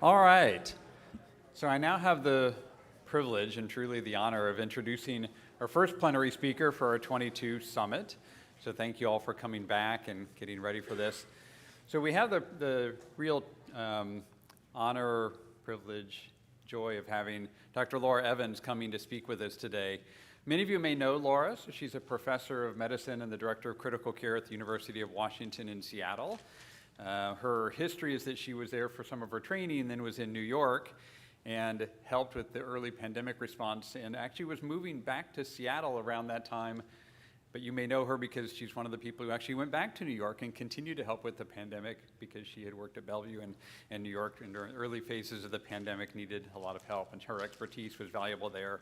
All right. So I now have the privilege and truly the honor of introducing our first plenary speaker for our 22 summit. So thank you all for coming back and getting ready for this. So we have the real honor, privilege, joy of having Dr. Laura Evans coming to speak with us today. Many of you may know Laura. So she's a professor of medicine and the director of critical care at the University of Washington in Seattle. Her history is that she was there for some of her training and then was in New York and helped with the early pandemic response and actually was moving back to Seattle around that time. But you may know her because she's one of the people who actually went back to New York and continued to help with the pandemic because she had worked at Bellevue and New York in the early phases of the pandemic, needed a lot of help, and her expertise was valuable there.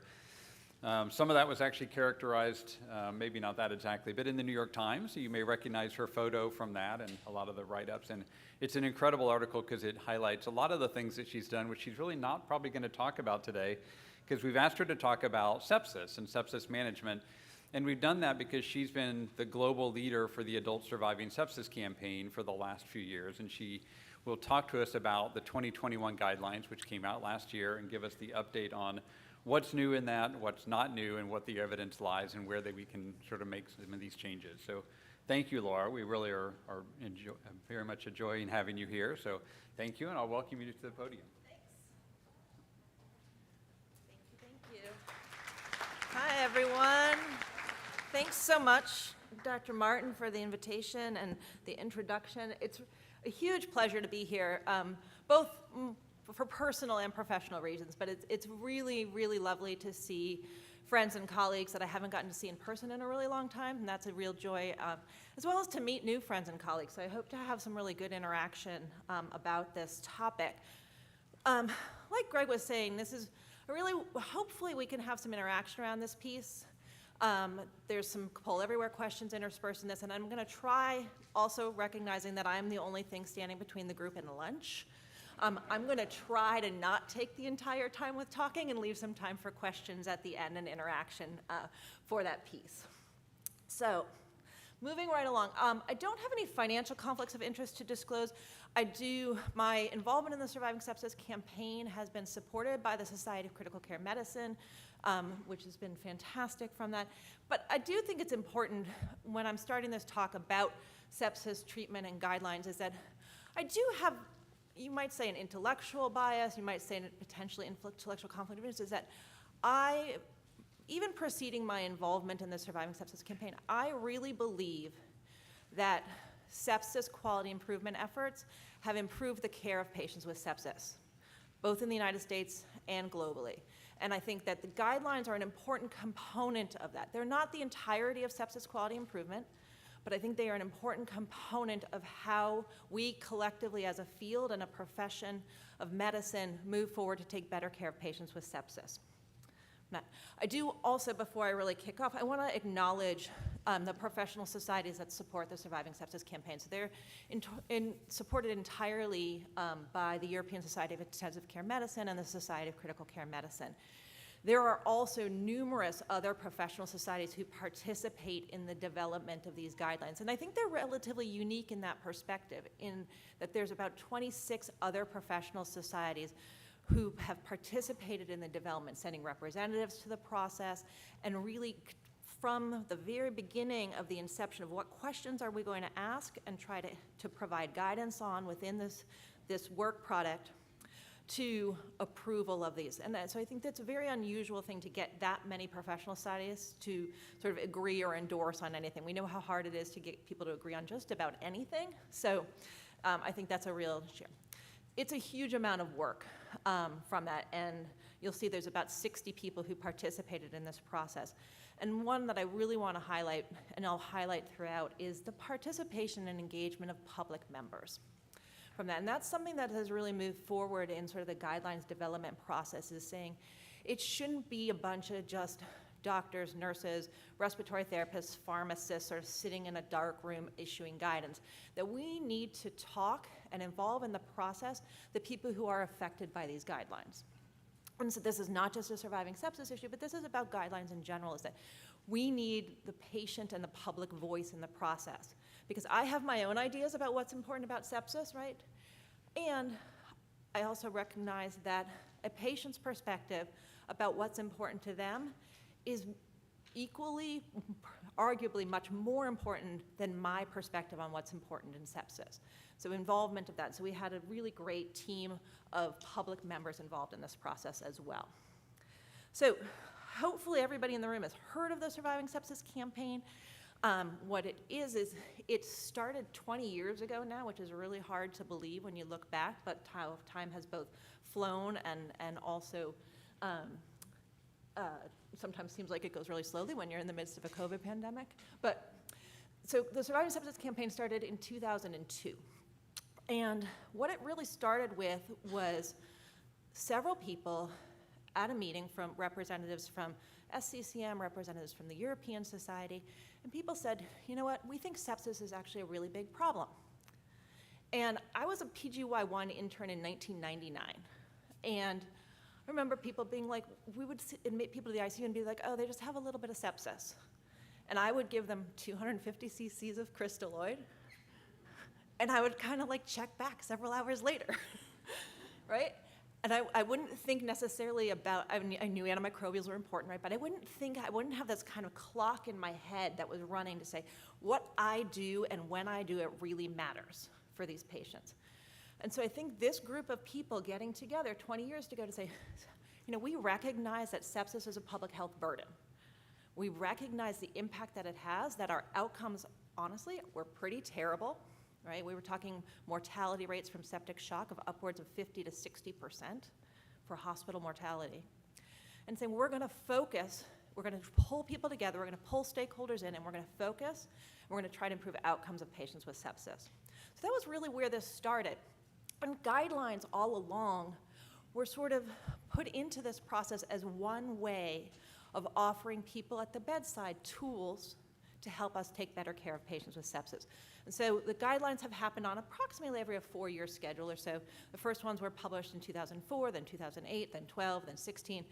Some of that was actually characterized, maybe not that exactly, but in the New York Times. So you may recognize her photo from that and a lot of the write-ups. And it's an incredible article because it highlights a lot of the things that she's done, which she's really not probably going to talk about today, because we've asked her to talk about sepsis and sepsis management. And we've done that because she's been the global leader for the Adult Surviving Sepsis campaign for the last few years. And she will talk to us about the 2021 guidelines, which came out last year, and give us the update on what's new in that, what's not new, and what the evidence lies, and where we can sort of make some of these changes. So thank you, Laura. We really are very much enjoying having you here. So thank you, and I'll welcome you to the podium. Thanks. Thank you. Hi, everyone. Thanks so much, Dr. Martin, for the invitation and the introduction. It's a huge pleasure to be here, both for personal and professional reasons, but it's really, really lovely to see friends and colleagues that I haven't gotten to see in person in a really long time, and that's a real joy, as well as to meet new friends and colleagues. So I hope to have some really good interaction about this topic. Like Greg was saying, this is hopefully we can have some interaction around this piece. There's some poll everywhere questions interspersed in this, and I'm gonna try also recognizing that I'm the only thing standing between the group and lunch. I'm going to try to not take the entire time with talking and leave some time for questions at the end and interaction for that piece. So, moving right along, I don't have any financial conflicts of interest to disclose. My involvement in the Surviving Sepsis campaign has been supported by the Society of Critical Care Medicine, which has been fantastic from that. But I do think it's important when I'm starting this talk about sepsis treatment and guidelines is that I do have, you might say, an intellectual bias, you might say potentially intellectual conflict of interest, is that even preceding my involvement in the Surviving Sepsis campaign, I really believe that sepsis quality improvement efforts have improved the care of patients with sepsis, both in the United States and globally. And I think that the guidelines are an important component of that. They're not the entirety of sepsis quality improvement, but I think they are an important component of how we collectively as a field and a profession of medicine move forward to take better care of patients with sepsis. Now, I do also, before I really kick off, I want to acknowledge the professional societies that support the Surviving Sepsis campaign. So they're supported entirely by the European Society of Intensive Care Medicine and the Society of Critical Care Medicine. There are also numerous other professional societies who participate in the development of these guidelines. And I think they're relatively unique in that perspective, in that there's about 26 other professional societies who have participated in the development, sending representatives to the process, and really from the very beginning of the inception of what questions are we going to ask and try to provide guidance on within this work product, to approval of these. And so I think that's a very unusual thing to get that many professional societies to sort of agree or endorse on anything. We know how hard it is to get people to agree on just about anything. So I think that's a real share. It's a huge amount of work from that, and you'll see there's about 60 people who participated in this process. And one that I really want to highlight, and I'll highlight throughout, is the participation and engagement of public members from that. And that's something that has really moved forward in sort of the guidelines development process, is saying it shouldn't be a bunch of just doctors, nurses, respiratory therapists, pharmacists sort of sitting in a dark room issuing guidance, that we need to talk and involve in the process the people who are affected by these guidelines. And so this is not just a surviving sepsis issue, but this is about guidelines in general, is that we need the patient and the public voice in the process. Because I have my own ideas about what's important about sepsis, right? And I also recognize that a patient's perspective about what's important to them is equally, arguably much more important than my perspective on what's important in sepsis. So involvement of that. So we had a really great team of public members involved in this process as well. So hopefully everybody in the room has heard of the Surviving Sepsis campaign. What it is it started 20 years ago now, which is really hard to believe when you look back, but how time has both flown and also sometimes seems like it goes really slowly when you're in the midst of a COVID pandemic. But so the Surviving Sepsis campaign started in 2002. And what it really started with was several people at a meeting, from representatives from SCCM, representatives from the European Society, and people said, you know what, we think sepsis is actually a really big problem. And I was a PGY1 intern in 1999, and I remember people being like, we would admit people to the ICU and be like, oh, they just have a little bit of sepsis. And I would give them 250 cc's of crystalloid, and I would kind of like check back several hours later, right? And I wouldn't think necessarily about, I knew antimicrobials were important, right? But I wouldn't have this kind of clock in my head that was running to say, what I do and when I do it really matters for these patients. And so I think this group of people getting together 20 years ago to say, you know, we recognize that sepsis is a public health burden. We recognize the impact that it has, that our outcomes, honestly, were pretty terrible. Right? We were talking mortality rates from septic shock of upwards of 50 to 60% for hospital mortality. And saying we're going to focus, we're going to pull people together, we're going to pull stakeholders in, and we're going to focus, and we're going to try to improve outcomes of patients with sepsis. So that was really where this started. And guidelines all along were sort of put into this process as one way of offering people at the bedside tools to help us take better care of patients with sepsis. And so the guidelines have happened on approximately every 4-year schedule or so. The first ones were published in 2004, then 2008, then 12, then 16.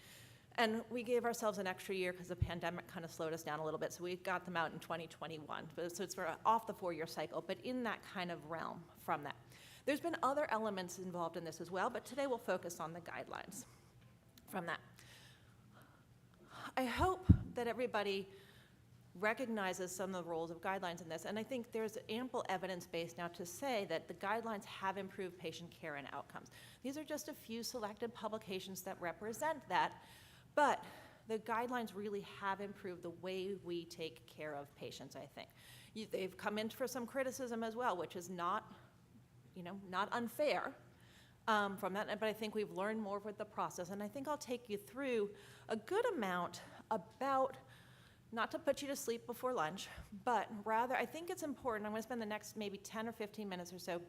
And we gave ourselves an extra year because the pandemic kind of slowed us down a little bit, so we got them out in 2021. So it's sort of off the 4-year cycle, but in that kind of realm from that. There's been other elements involved in this as well, but today we'll focus on the guidelines from that. I hope that everybody recognizes some of the roles of guidelines in this, and I think there's ample evidence base now to say that the guidelines have improved patient care and outcomes. These are just a few selected publications that represent that, but the guidelines really have improved the way we take care of patients, I think. They've come in for some criticism as well, which is not unfair from that, but I think we've learned more with the process, and I think I'll take you through a good amount about, not to put you to sleep before lunch, but rather I think it's important. I'm going to spend the next maybe 10 or 15 minutes or so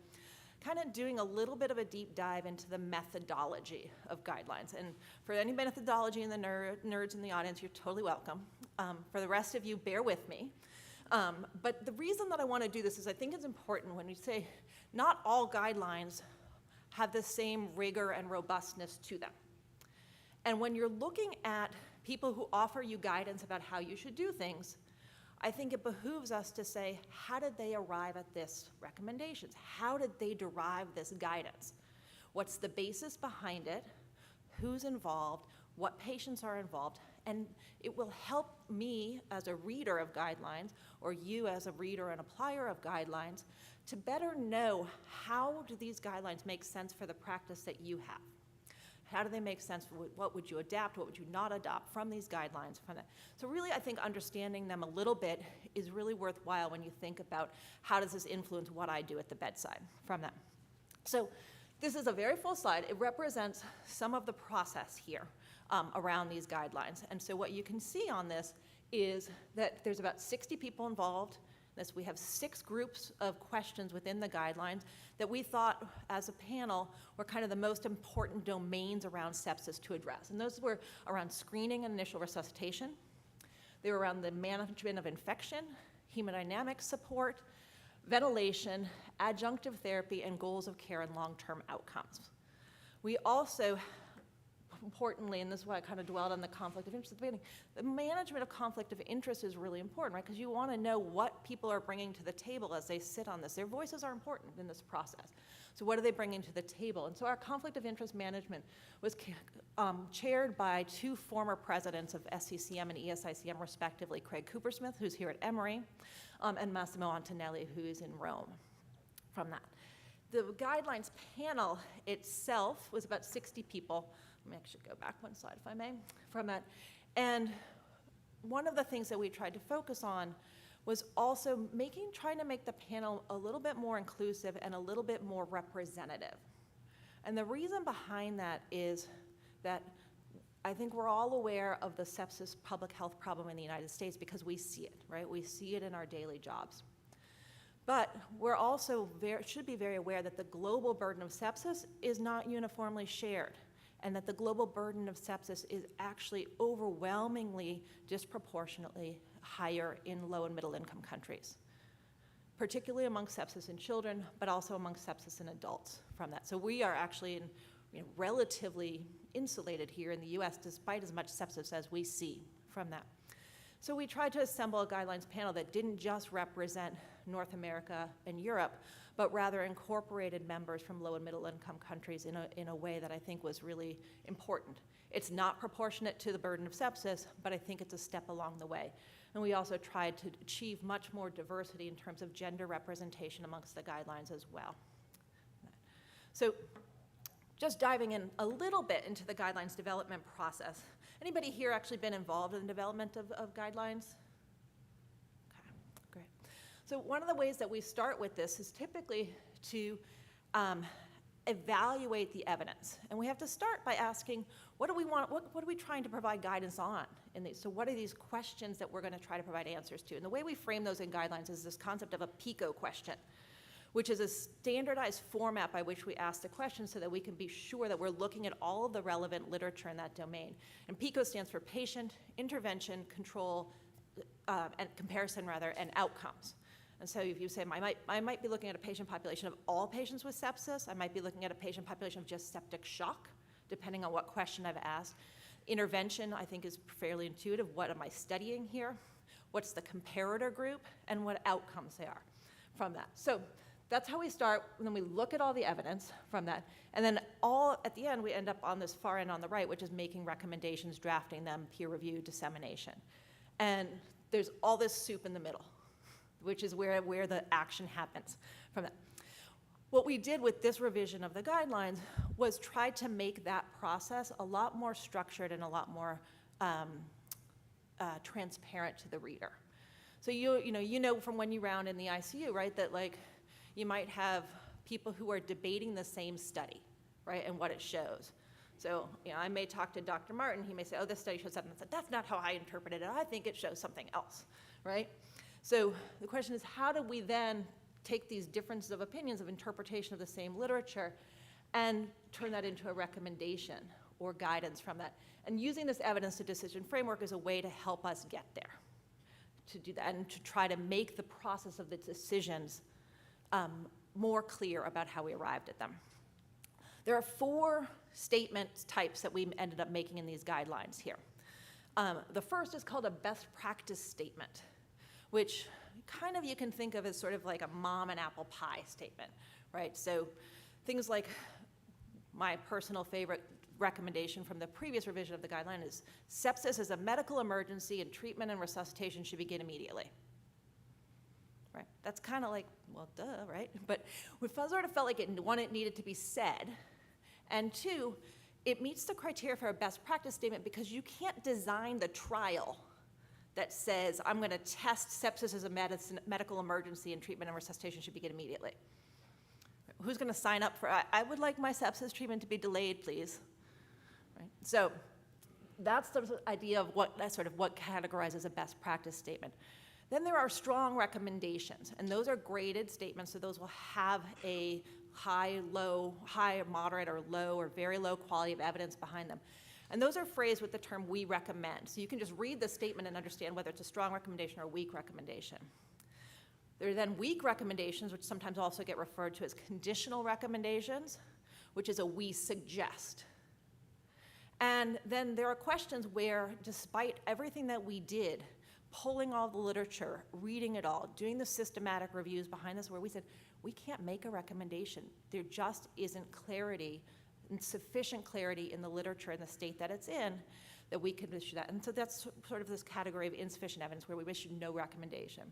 kind of doing a little bit of a deep dive into the methodology of guidelines. And for any methodology and the nerds in the audience, you're totally welcome. For the rest of you, bear with me. But the reason that I want to do this is I think it's important when we say not all guidelines have the same rigor and robustness to them. And when you're looking at people who offer you guidance about how you should do things, I think it behooves us to say, how did they arrive at this recommendations? How did they derive this guidance? What's the basis behind it? Who's involved? What patients are involved? And it will help me as a reader of guidelines, or you as a reader and applier of guidelines, to better know how do these guidelines make sense for the practice that you have. How do they make sense? What would you adapt? What would you not adopt from these guidelines? So really, I think understanding them a little bit is really worthwhile when you think about how does this influence what I do at the bedside from that. So this is a very full slide. It represents some of the process here around these guidelines. And so what you can see on this is that there's about 60 people involved. We have 6 groups of questions within the guidelines that we thought as a panel were kind of the most important domains around sepsis to address. And those were around screening and initial resuscitation. They were around the management of infection, hemodynamic support, ventilation, adjunctive therapy, and goals of care and long-term outcomes. We also importantly, and this is why I kind of dwelled on the conflict of interest at the beginning, the management of conflict of interest is really important, right? Because you want to know what people are bringing to the table as they sit on this. Their voices are important in this process. So what are they bringing to the table? And so our conflict of interest management was chaired by two former presidents of SCCM and ESICM, respectively, Craig Coopersmith, who's here at Emory, and Massimo Antonelli, who is in Rome from that. The guidelines panel itself was about 60 people. Let me actually go back one slide, if I may, from that. And one of the things that we tried to focus on was also trying to make the panel a little bit more inclusive and a little bit more representative. And the reason behind that is that I think we're all aware of the sepsis public health problem in the United States because we see it, right? We see it in our daily jobs. But we're also should be very aware that the global burden of sepsis is not uniformly shared, and that the global burden of sepsis is actually overwhelmingly disproportionately higher in low and middle income countries, particularly among sepsis in children, but also among sepsis in adults from that. So we are actually relatively insulated here in the US despite as much sepsis as we see from that. So we tried to assemble a guidelines panel that didn't just represent North America and Europe, but rather incorporated members from low and middle income countries in a way that I think was really important. It's not proportionate to the burden of sepsis, but I think it's a step along the way. And we also tried to achieve much more diversity in terms of gender representation amongst the guidelines as well. So just diving in a little bit into the guidelines development process. Anybody here actually been involved in the development of guidelines? Okay, great. So one of the ways that we start with this is typically to evaluate the evidence. And we have to start by asking, what do we want, what are we trying to provide guidance on in these? So what are these questions that we're going to try to provide answers to? And the way we frame those in guidelines is this concept of a PICO question, which is a standardized format by which we ask the question so that we can be sure that we're looking at all of the relevant literature in that domain. And PICO stands for patient, intervention, control, and comparison rather, and outcomes. And so if you say, I might be looking at a patient population of all patients with sepsis, I might be looking at a patient population of just septic shock, depending on what question I've asked. Intervention, I think, is fairly intuitive. What am I studying here? What's the comparator group? And what outcomes they are from that. So that's how we start, and then we look at all the evidence from that, and then at the end, we end up on this far end on the right, which is making recommendations, drafting them, peer review, dissemination. And there's all this soup in the middle, which is where the action happens from that. What we did with this revision of the guidelines was try to make that process a lot more structured and a lot more transparent to the reader. So you know from when you round in the ICU, right, that you might have people who are debating the same study, right, and what it shows. So, I may talk to Dr. Martin, he may say, oh, this study shows something. That's not how I interpreted it. I think it shows something else, right? So the question is, how do we then take these differences of opinions of interpretation of the same literature and turn that into a recommendation or guidance from that? And using this evidence to decision framework is a way to help us get there, to do that, and to try to make the process of the decisions more clear about how we arrived at them. There are 4 statement types that we ended up making in these guidelines here. The first is called a best practice statement, which kind of you can think of as sort of like a mom and apple pie statement, right? So things like my personal favorite recommendation from the previous revision of the guideline is sepsis is a medical emergency and treatment and resuscitation should begin immediately. Right? That's kind of like, well, duh, right? But we sort of felt like it needed to be said, and 2, it meets the criteria for a best practice statement because you can't design the trial that says, I'm going to test sepsis as a medical emergency and treatment and resuscitation should begin immediately. Who's going to sign up for, I would like my sepsis treatment to be delayed, please. Right? So that's the idea of what categorizes a best practice statement. Then there are strong recommendations, and those are graded statements, so those will have a high, moderate, or low, or very low quality of evidence behind them. And those are phrased with the term we recommend. So you can just read the statement and understand whether it's a strong recommendation or a weak recommendation. There are then weak recommendations, which sometimes also get referred to as conditional recommendations, which is a we suggest. And then there are questions where, despite everything that we did, pulling all the literature, reading it all, doing the systematic reviews behind this, where we said, we can't make a recommendation. There just isn't clarity, sufficient clarity in the literature in the state that it's in, that we could issue that. And so that's sort of this category of insufficient evidence where we issue no recommendation.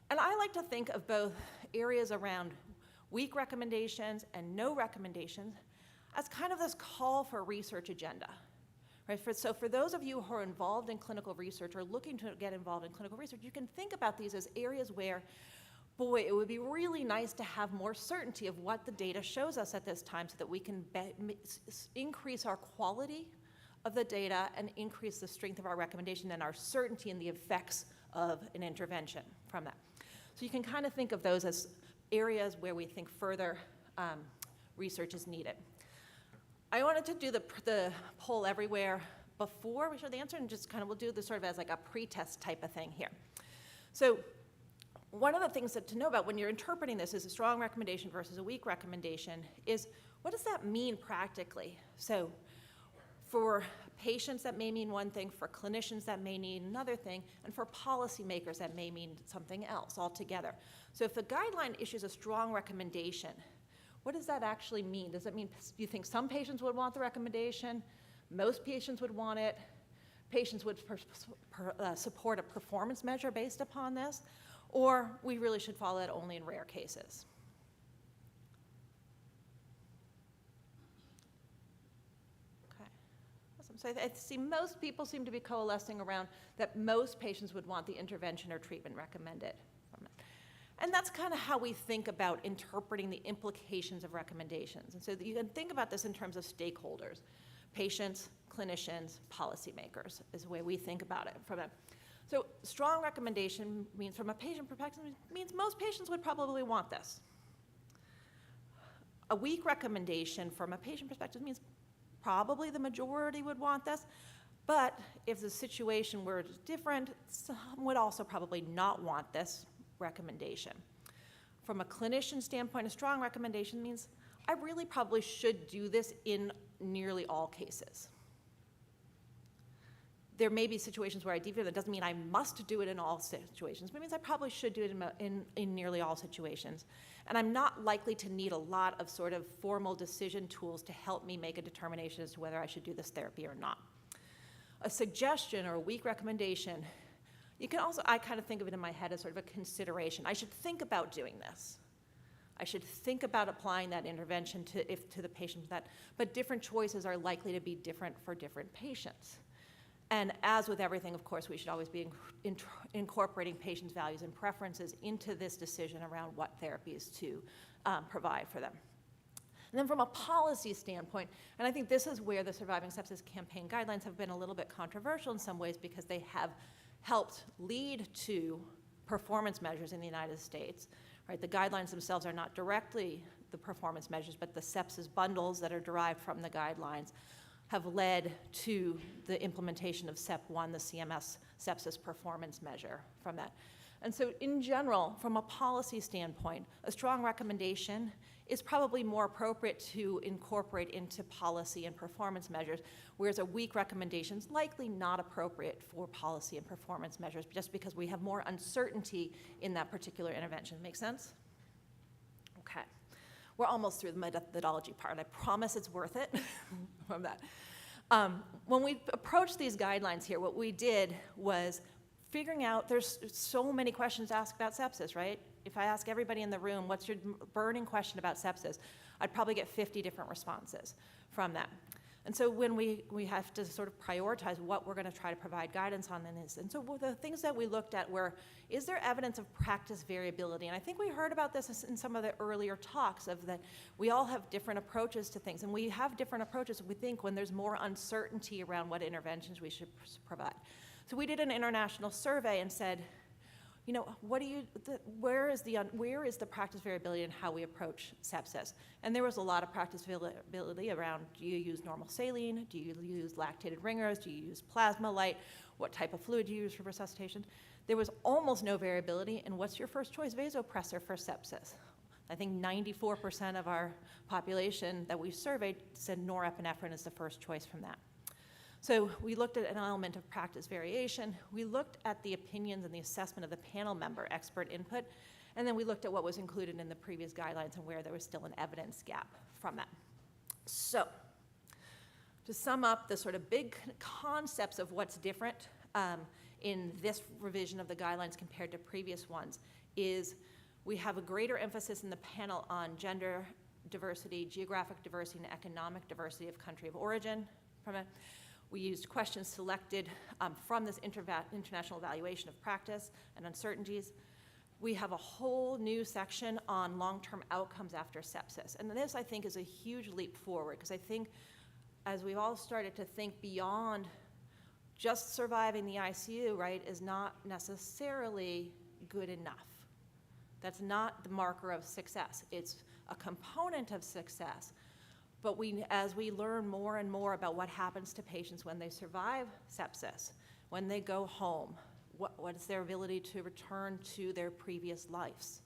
And I like to think of both areas around weak recommendations and no recommendations as kind of this call for a research agenda. Right? So for those of you who are involved in clinical research or looking to get involved in clinical research, you can think about these as areas where, boy, it would be really nice to have more certainty of what the data shows us at this time so that we can increase our quality of the data and increase the strength of our recommendation and our certainty in the effects of an intervention from that. So you can kind of think of those as areas where we think further research is needed. I wanted to do the poll everywhere before we show the answer, and just kind of we'll do this sort of as like a pre-test type of thing here. So one of the things that to know about when you're interpreting this as a strong recommendation versus a weak recommendation is, what does that mean practically? So for patients, that may mean one thing, for clinicians, that may mean another thing, and for policymakers, that may mean something else altogether. So if the guideline issues a strong recommendation, what does that actually mean? Does it mean you think some patients would want the recommendation, most patients would want it, patients would support a performance measure based upon this, or we really should follow it only in rare cases? Okay, awesome. So I see most people seem to be coalescing around that most patients would want the intervention or treatment recommended. And that's kind of how we think about interpreting the implications of recommendations. And so you can think about this in terms of stakeholders, patients, clinicians, policymakers is the way we think about it. So strong recommendation means, from a patient perspective, means most patients would probably want this. A weak recommendation from a patient perspective means probably the majority would want this, but if the situation were different, some would also probably not want this recommendation. From a clinician standpoint, a strong recommendation means I really probably should do this in nearly all cases. There may be situations where I deviate. That doesn't mean I must do it in all situations, but it means I probably should do it in nearly all situations. And I'm not likely to need a lot of sort of formal decision tools to help me make a determination as to whether I should do this therapy or not. A suggestion or a weak recommendation, you can also, I kind of think of it in my head as sort of a consideration. I should think about doing this. I should think about applying that intervention to the patient, but different choices are likely to be different for different patients. And as with everything, of course, we should always be incorporating patients' values and preferences into this decision around what therapies to provide for them. And then from a policy standpoint, and I think this is where the Surviving Sepsis Campaign guidelines have been a little bit controversial in some ways because they have helped lead to performance measures in the United States. Right? The guidelines themselves are not directly the performance measures, but the sepsis bundles that are derived from the guidelines have led to the implementation of SEP1, the CMS sepsis performance measure from that. And so in general, from a policy standpoint, a strong recommendation is probably more appropriate to incorporate into policy and performance measures, whereas a weak recommendation is likely not appropriate for policy and performance measures just because we have more uncertainty in that particular intervention. Make sense? Okay. We're almost through the methodology part. I promise it's worth it from that. When we approached these guidelines here, what we did was figuring out, there's so many questions asked about sepsis, right? If I ask everybody in the room, what's your burning question about sepsis, I'd probably get 50 different responses from that. And so when we have to sort of prioritize what we're going to try to provide guidance on in this. And so the things that we looked at were, is there evidence of practice variability? And I think we heard about this in some of the earlier talks of that we all have different approaches to things. And we have different approaches, we think, when there's more uncertainty around what interventions we should provide. So we did an international survey and said, you know, where is the practice variability in how we approach sepsis? And there was a lot of practice variability around, do you use normal saline? Do you use lactated ringers? Do you use plasma light? What type of fluid do you use for resuscitation? There was almost no variability in what's your first choice vasopressor for sepsis. I think 94% of our population that we surveyed said norepinephrine is the first choice from that. So we looked at an element of practice variation. We looked at the opinions and the assessment of the panel member expert input. And then we looked at what was included in the previous guidelines and where there was still an evidence gap from that. So to sum up the sort of big concepts of what's different in this revision of the guidelines compared to previous ones is we have a greater emphasis in the panel on gender diversity, geographic diversity, and economic diversity of country of origin. We used questions selected from this international evaluation of practice and uncertainties. We have a whole new section on long-term outcomes after sepsis. And this, I think, is a huge leap forward, because I think as we've all started to think beyond just surviving the ICU, right, is not necessarily good enough. That's not the marker of success. It's a component of success. But as we learn more and more about what happens to patients when they survive sepsis, when they go home, what is their ability to return to their previous lives.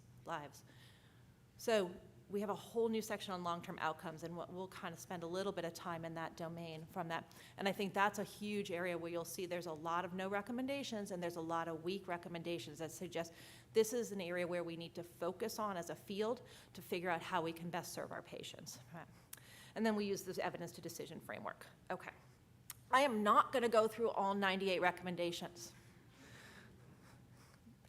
So we have a whole new section on long-term outcomes, and we'll kind of spend a little bit of time in that domain from that. And I think that's a huge area where you'll see there's a lot of no recommendations and there's a lot of weak recommendations that suggest this is an area where we need to focus on as a field to figure out how we can best serve our patients. Right. And then we use this evidence to decision framework. Okay. I am not going to go through all 98 recommendations.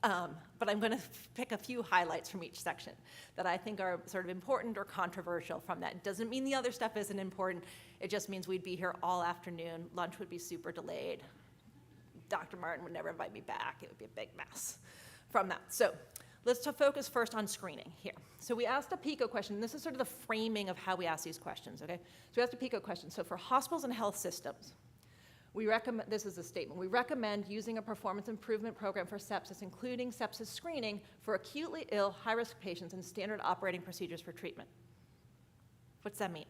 But I'm going to pick a few highlights from each section that I think are sort of important or controversial from that. It doesn't mean the other stuff isn't important. It just means we'd be here all afternoon. Lunch would be super delayed. Dr. Martin would never invite me back. It would be a big mess from that. So let's focus first on screening here. So we asked a PICO question. This is sort of the framing of how we ask these questions, okay? So we asked a PICO question. So for hospitals and health systems, we recommend, this is a statement, we recommend using a performance improvement program for sepsis, including sepsis screening for acutely ill, high-risk patients and standard operating procedures for treatment. What's that mean?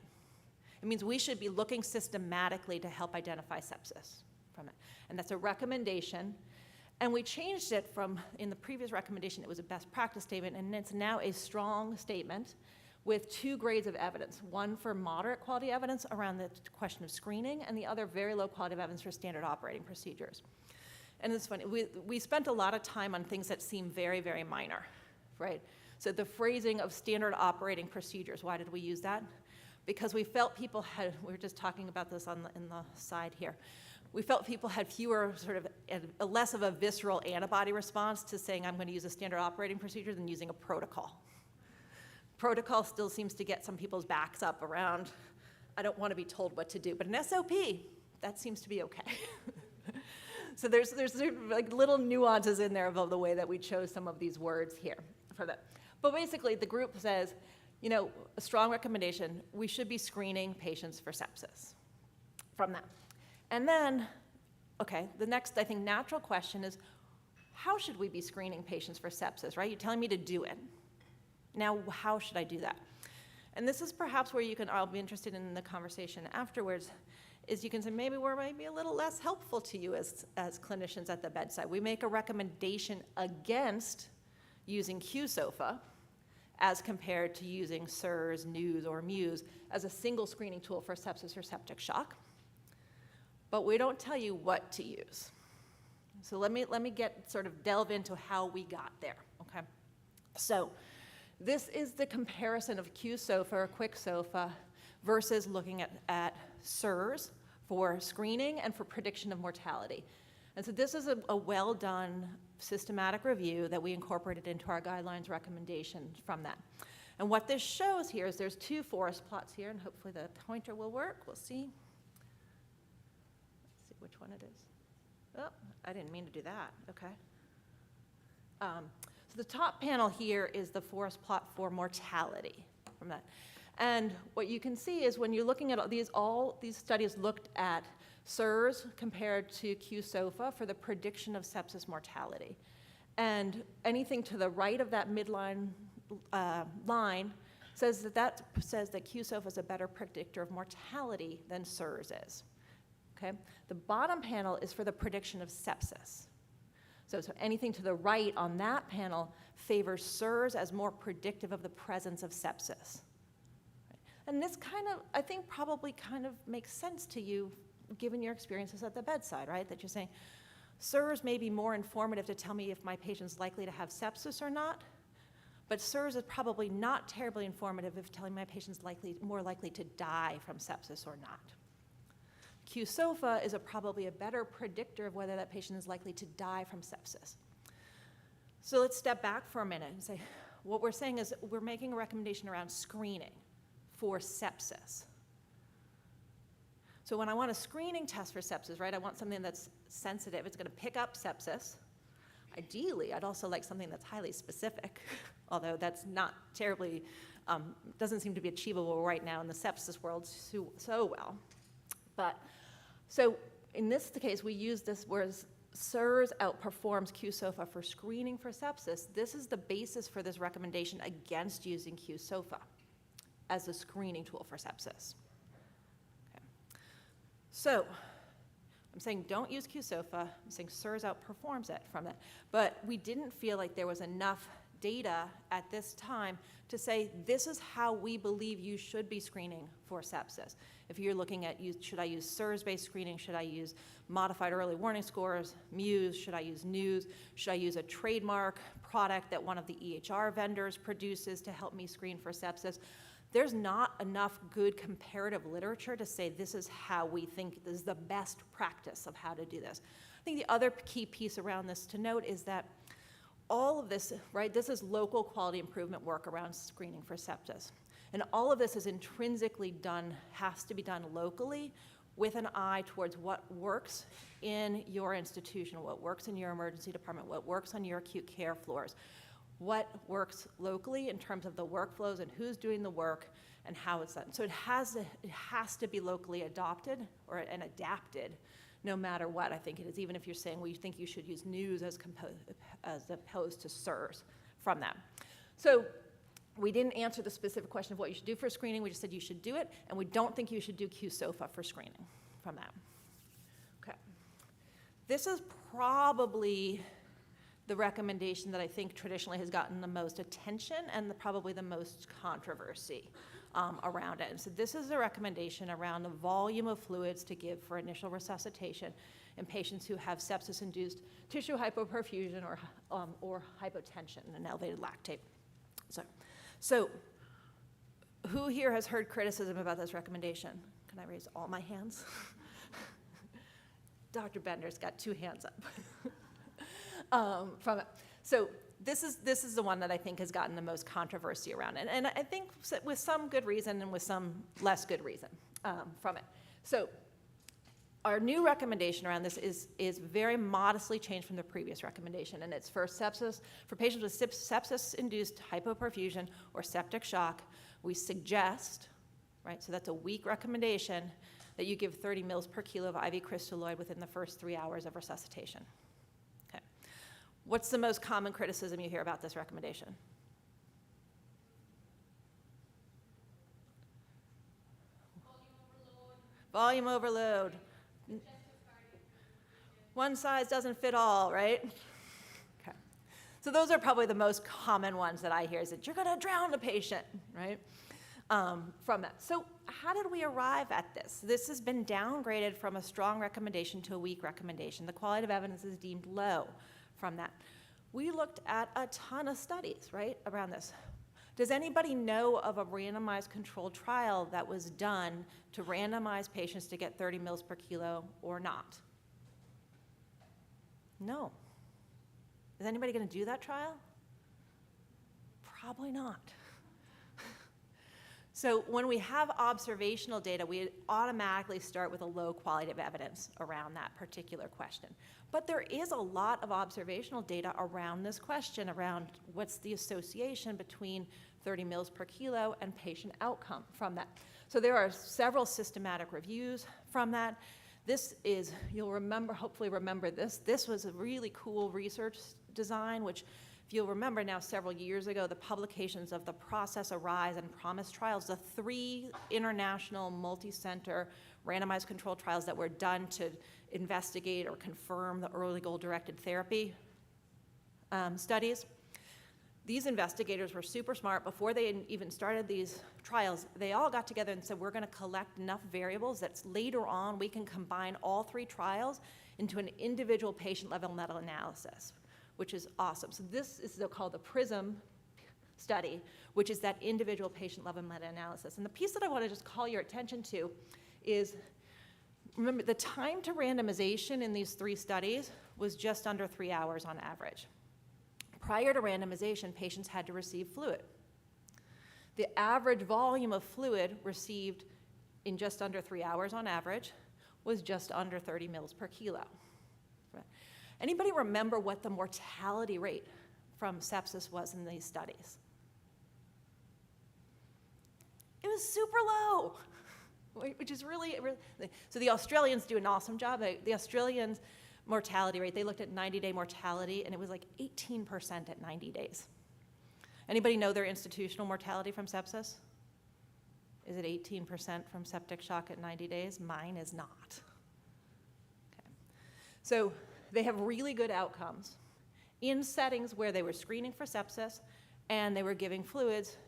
It means we should be looking systematically to help identify sepsis from it. And that's a recommendation. And we changed it from, in the previous recommendation, it was a best practice statement, and it's now a strong statement with 2 grades of evidence, one for moderate quality evidence around the question of screening, and the other very low quality of evidence for standard operating procedures. And it's funny, we spent a lot of time on things that seem very, very minor, right? So the phrasing of standard operating procedures, why did we use that? Because we felt people had, we were just talking about this in the side here, we felt people had fewer sort of, a less of a visceral antibody response to saying I'm going to use a standard operating procedure than using a protocol. Protocol still seems to get some people's backs up around, I don't want to be told what to do, but an SOP, that seems to be okay. So there's sort of like little nuances in there of the way that we chose some of these words here for that. But basically the group says, you know, a strong recommendation, we should be screening patients for sepsis from that. And then, okay, the next, I think, natural question is, how should we be screening patients for sepsis, right? You're telling me to do it. Now, how should I do that? And this is perhaps where I'll be interested in the conversation afterwards, is you can say maybe we're maybe a little less helpful to you as clinicians at the bedside. We make a recommendation against using QSOFA as compared to using SIRS, NEWS, or MUSE as a single screening tool for sepsis or septic shock. But we don't tell you what to use. So let me delve into how we got there, okay? So this is the comparison of QSOFA or QuickSOFA versus looking at SIRS for screening and for prediction of mortality. And so this is a well-done systematic review that we incorporated into our guidelines recommendations from that. And what this shows here is there's 2 forest plots here, and hopefully the pointer will work. We'll see. Let's see which one it is. Oh, I didn't mean to do that. Okay. So the top panel here is the forest plot for mortality from that. And what you can see is when you're looking at all these studies looked at SIRS compared to QSOFA for the prediction of sepsis mortality. And anything to the right of that midline line says that QSOFA is a better predictor of mortality than SIRS is. Okay? The bottom panel is for the prediction of sepsis. So anything to the right on that panel favors SIRS as more predictive of the presence of sepsis. And this kind of, I think, probably kind of makes sense to you given your experiences at the bedside, right? That you're saying, SIRS may be more informative to tell me if my patient's likely to have sepsis or not, but SIRS is probably not terribly informative of telling my patient's more likely to die from sepsis or not. qSOFA is probably a better predictor of whether that patient is likely to die from sepsis. So let's step back for a minute and say, what we're saying is we're making a recommendation around screening for sepsis. So when I want a screening test for sepsis, right, I want something that's sensitive. It's going to pick up sepsis. Ideally, I'd also like something that's highly specific, although that's not terribly, doesn't seem to be achievable right now in the sepsis world so well. But, so in this case, we use this, whereas SIRS outperforms qSOFA for screening for sepsis, this is the basis for this recommendation against using qSOFA as a screening tool for sepsis. Okay. So I'm saying don't use qSOFA. I'm saying SIRS outperforms it from that. But we didn't feel like there was enough data at this time to say this is how we believe you should be screening for sepsis. If you're looking at, should I use SIRS-based screening? Should I use modified early warning scores, Muse? Should I use NEWS? Should I use a trademark product that one of the EHR vendors produces to help me screen for sepsis? There's not enough good comparative literature to say this is how we think this is the best practice of how to do this. I think the other key piece around this to note is that all of this, right, this is local quality improvement work around screening for sepsis. And all of this is intrinsically done, has to be done locally with an eye towards what works in your institution, what works in your emergency department, what works on your acute care floors, what works locally in terms of the workflows and who's doing the work and how it's done. So it has to be locally adopted and adapted no matter what I think it is, even if you're saying, well, you think you should use NEWS as opposed to SIRS from that. So we didn't answer the specific question of what you should do for screening. We just said you should do it, and we don't think you should do qSOFA for screening from that. Okay. This is probably the recommendation that I think traditionally has gotten the most attention and probably the most controversy around it. And so this is a recommendation around the volume of fluids to give for initial resuscitation in patients who have sepsis-induced tissue hypoperfusion or hypotension and elevated lactate. So who here has heard criticism about this recommendation? Can I raise all my hands? Dr. Bender's got 2 hands up from it. So this is the one that I think has gotten the most controversy around it. And I think with some good reason and with some less good reason from it. So our new recommendation around this is very modestly changed from the previous recommendation, and it's for sepsis, for patients with sepsis-induced hypoperfusion or septic shock. We suggest, right, so that's a weak recommendation, that you give 30 mils per kilo of IV crystalloid within the first 3 hours of resuscitation. Okay. What's the most common criticism you hear about this recommendation? Volume overload. One size doesn't fit all, right? Okay. So those are probably the most common ones that I hear, is that you're going to drown the patient, right? From that. So how did we arrive at this? This has been downgraded from a strong recommendation to a weak recommendation. The quality of evidence is deemed low from that. We looked at a ton of studies, right, around this. Does anybody know of a randomized controlled trial that was done to randomize patients to get 30 mils per kilo or not? No. Is anybody going to do that trial? Probably not. So when we have observational data, we automatically start with a low quality of evidence around that particular question. But there is a lot of observational data around this question, around what's the association between 30 mils per kilo and patient outcome from that. So there are several systematic reviews from that. This is, you'll remember, hopefully remember this. This was a really cool research design, which if you'll remember now, several years ago, the publications of the PROCESS, ARISE, and PROMISE trials, the 3 international multi-center randomized controlled trials that were done to investigate or confirm the early goal-directed therapy studies. these investigators were super smart. Before they even started these trials, they all got together and said, we're going to collect enough variables that later on we can combine all 3 trials into an individual patient-level meta-analysis, which is awesome. So this is called the PRISM study, which is that individual patient-level meta-analysis. And the piece that I want to just call your attention to is, remember, the time to randomization in these 3 studies was just under 3 hours on average. Prior to randomization, patients had to receive fluid. The average volume of fluid received in just under 3 hours on average was just under 30 mils per kilo. Anybody remember what the mortality rate from sepsis was in these studies? It was super low, which is really, so the Australians do an awesome job. The Australians' mortality rate, they looked at 90-day mortality, and it was like 18% at 90 days. Anybody know their institutional mortality from sepsis? Is it 18% from septic shock at 90 days? Mine is not. Okay. So they have really good outcomes in settings where they were screening for sepsis and they were giving fluids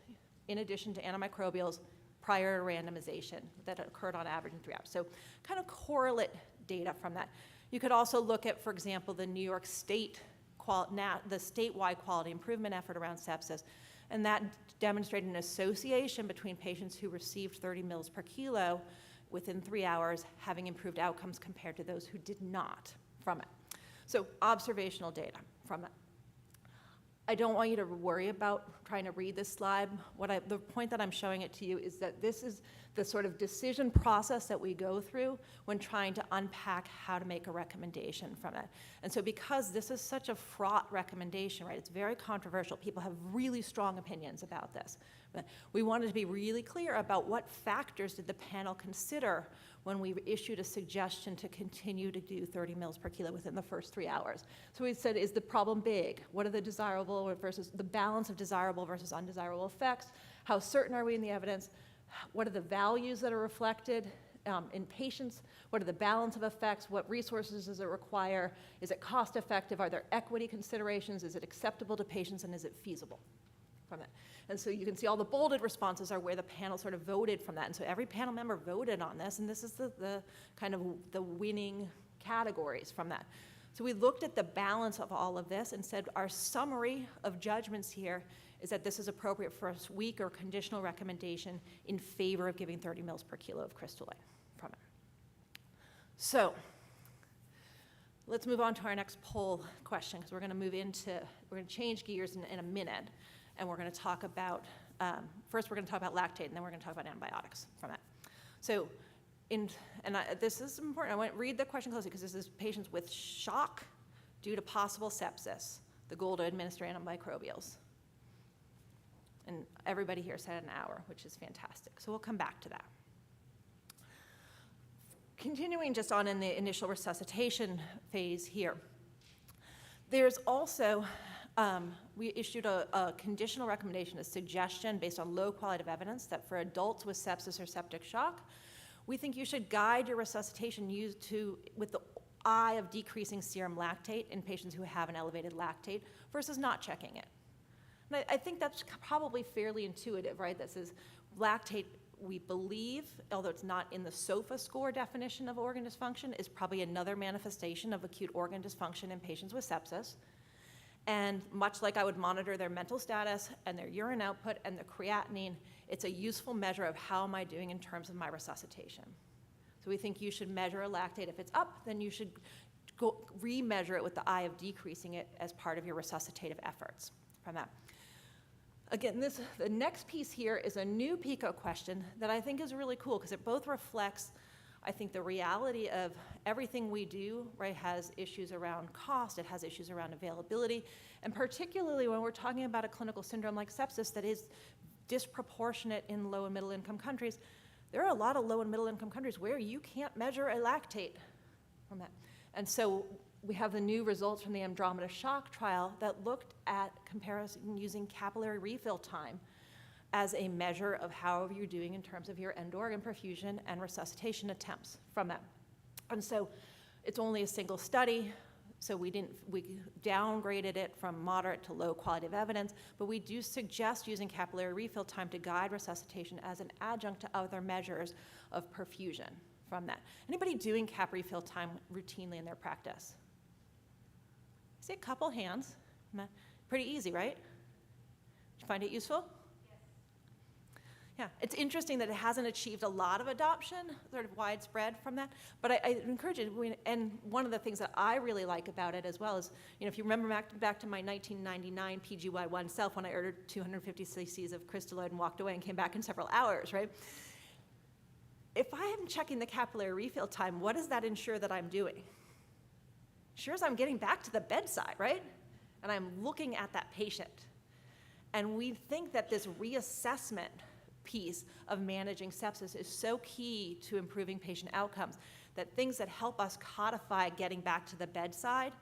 in addition to antimicrobials prior to randomization that occurred on average in 3 hours. So kind of correlate data from that. You could also look at, for example, the New York State, the statewide quality improvement effort around sepsis, and that demonstrated an association between patients who received 30 mils per kilo within 3 hours having improved outcomes compared to those who did not from it. So observational data from it. I don't want you to worry about trying to read this slide. The point that I'm showing it to you is that this is the sort of decision process that we go through when trying to unpack how to make a recommendation from it. And so because this is such a fraught recommendation, right, it's very controversial. People have really strong opinions about this. But we wanted to be really clear about what factors did the panel consider when we issued a suggestion to continue to do 30 mils per kilo within the first 3 hours. So we said, is the problem big? What are the desirable versus the balance of desirable versus undesirable effects? How certain are we in the evidence? What are the values that are reflected in patients? What are the balance of effects? What resources does it require? Is it cost effective? Are there equity considerations? Is it acceptable to patients, and is it feasible from it? And so you can see all the bolded responses are where the panel sort of voted from that. And so every panel member voted on this, and this is the kind of the winning categories from that. So we looked at the balance of all of this and said our summary of judgments here is that this is appropriate for a weak or conditional recommendation in favor of giving 30 mils per kilo of Crystal A from it. So let's move on to our next poll question, because we're going to change gears in a minute, and we're going to talk about, first we're going to talk about lactate, and then we're going to talk about antibiotics from that. So this is important. I want to read the question closely, because this is patients with shock due to possible sepsis, the goal to administer antimicrobials. And everybody here said an hour, which is fantastic. So we'll come back to that. Continuing just on in the initial resuscitation phase here, there's also, we issued a conditional recommendation, a suggestion based on low quality of evidence that for adults with sepsis or septic shock, we think you should guide your resuscitation with the eye of decreasing serum lactate in patients who have an elevated lactate versus not checking it. And I think that's probably fairly intuitive, right? This is lactate, we believe, although it's not in the SOFA score definition of organ dysfunction, is probably another manifestation of acute organ dysfunction in patients with sepsis. And much like I would monitor their mental status and their urine output and their creatinine, it's a useful measure of how am I doing in terms of my resuscitation. So we think you should measure a lactate. If it's up, then you should go re-measure it with the eye of decreasing it as part of your resuscitative efforts from that. Again, the next piece here is a new PICO question that I think is really cool, because it both reflects, I think, the reality of everything we do, right, has issues around cost, it has issues around availability, and particularly when we're talking about a clinical syndrome like sepsis that is disproportionate in low and middle income countries. There are a lot of low and middle income countries where you can't measure a lactate from that. And so we have the new results from the Andromeda Shock trial that looked at comparison using capillary refill time as a measure of how you're doing in terms of your end organ perfusion and resuscitation attempts from that. And so it's only a single study, So we downgraded it from moderate to low quality of evidence, but we do suggest using capillary refill time to guide resuscitation as an adjunct to other measures of perfusion from that. Anybody doing cap refill time routinely in their practice? I see a couple hands. Pretty easy, right? Did you find it useful? Yeah, it's interesting that it hasn't achieved a lot of adoption, sort of widespread from that, but I encourage it. And one of the things that I really like about it as well is, if you remember back to my 1999 PGY1 self when I ordered 250 cc's of crystalloid and walked away and came back in several hours, right? If I am checking the capillary refill time, what does that ensure that I'm doing? Sure as I'm getting back to the bedside, right? And I'm looking at that patient. And we think that this reassessment piece of managing sepsis is so key to improving patient outcomes that things that help us codify getting back to the bedside,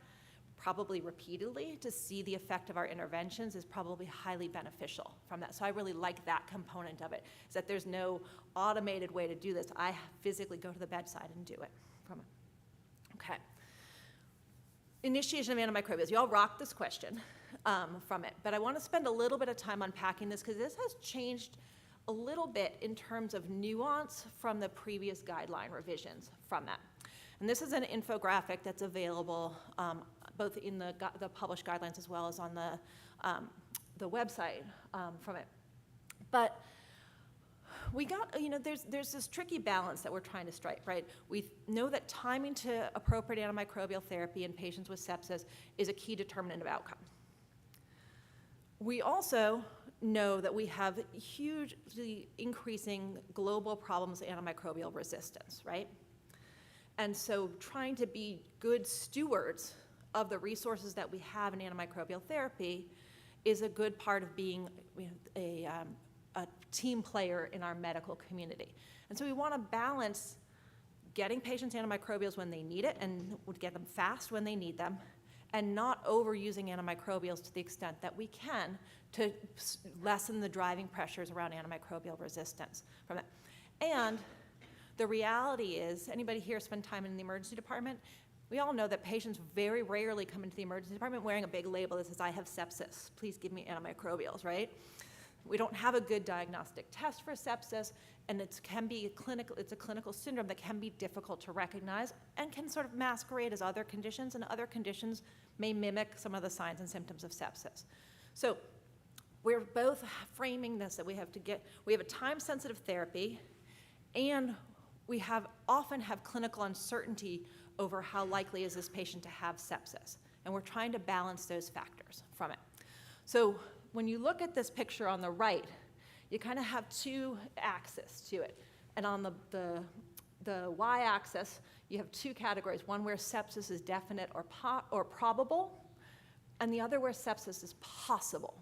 probably repeatedly, to see the effect of our interventions is probably highly beneficial from that. So I really like that component of it, is that there's no automated way to do this. I physically go to the bedside and do it from it. Okay. Initiation of antimicrobials. You all rocked this question from it, but I want to spend a little bit of time unpacking this because this has changed a little bit in terms of nuance from the previous guideline revisions from that. And this is an infographic that's available both in the published guidelines as well as on the website from it. But we got, there's this tricky balance that we're trying to strike, right? We know that timing to appropriate antimicrobial therapy in patients with sepsis is a key determinant of outcome. We also know that we have hugely increasing global problems with antimicrobial resistance, right? And so trying to be good stewards of the resources that we have in antimicrobial therapy is a good part of being a team player in our medical community. And so we want to balance getting patients antimicrobials when they need it and get them fast when they need them, and not overusing antimicrobials to the extent that we can to lessen the driving pressures around antimicrobial resistance from it. And the reality is, anybody here spend time in the emergency department? We all know that patients very rarely come into the emergency department wearing a big label that says, I have sepsis, please give me antimicrobials, right? We don't have a good diagnostic test for sepsis, and it's a clinical syndrome that can be difficult to recognize and can sort of masquerade as other conditions, and other conditions may mimic some of the signs and symptoms of sepsis. So we're both framing this that we have a time-sensitive therapy, and we often have clinical uncertainty over how likely is this patient to have sepsis. And we're trying to balance those factors from it. So when you look at this picture on the right, you kind of have two axes to it. And on the y-axis, you have two categories, one where sepsis is definite or probable, and the other where sepsis is possible.